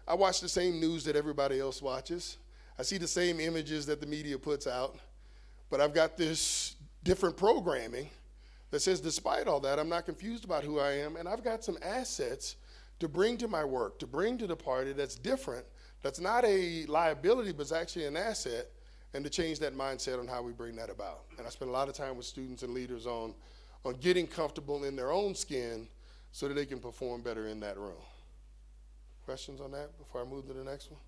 I watch the same news that everybody else watches. I see the same images that the media puts out. But I've got this different programming that says, despite all that, I'm not confused about who I am, and I've got some assets to bring to my work, to bring to the party that's different, that's not a liability, but it's actually an asset, and to change that mindset on how we bring that about. And I spend a lot of time with students and leaders on getting comfortable in their own skin so that they can perform better in that room. Questions on that before I move to the next one?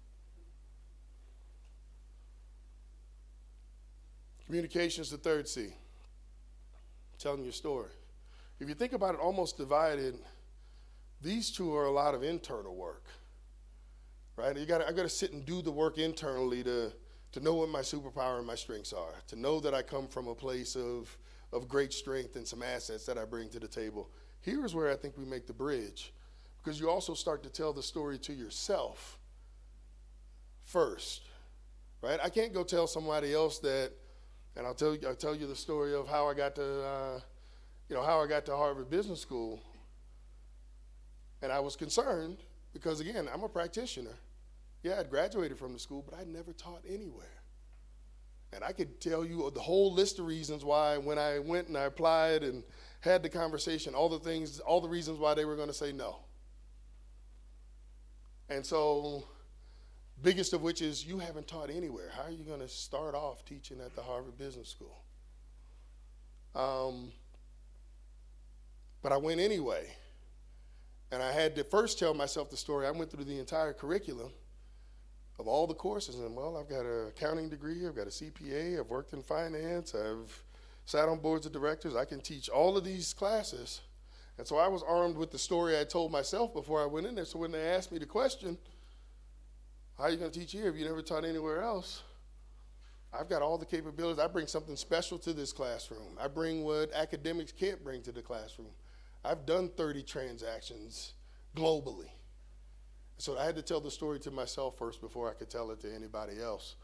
Communication is the third C. Telling your story. If you think about it, almost divided, these two are a lot of internal work, right? I got to sit and do the work internally to know what my superpower and my strengths are, to know that I come from a place of great strength and some assets that I bring to the table. Here's where I think we make the bridge, because you also start to tell the story to yourself first, right? I can't go tell somebody else that. And I'll tell you the story of how I got to, how I got to Harvard Business School. And I was concerned because, again, I'm a practitioner. Yeah, I'd graduated from the school, but I never taught anywhere. And I could tell you the whole list of reasons why when I went and I applied and had the conversation, all the reasons why they were going to say no. And so, biggest of which is you haven't taught anywhere. How are you going to start off teaching at the Harvard Business School? But I went anyway. And I had to first tell myself the story. I went through the entire curriculum of all the courses. And, well, I've got an accounting degree. I've got a CPA. I've worked in finance. I've sat on boards of directors. I can teach all of these classes. And so I was armed with the story I told myself before I went in there. So when they asked me the question, how are you going to teach here if you never taught anywhere else? I've got all the capabilities. I bring something special to this classroom. I bring what academics can't bring to the classroom. I've done 30 transactions globally. So I had to tell the story to myself first before I could tell it to anybody else.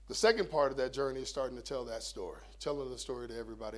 The second part of that journey is starting to tell that story, telling the story to everybody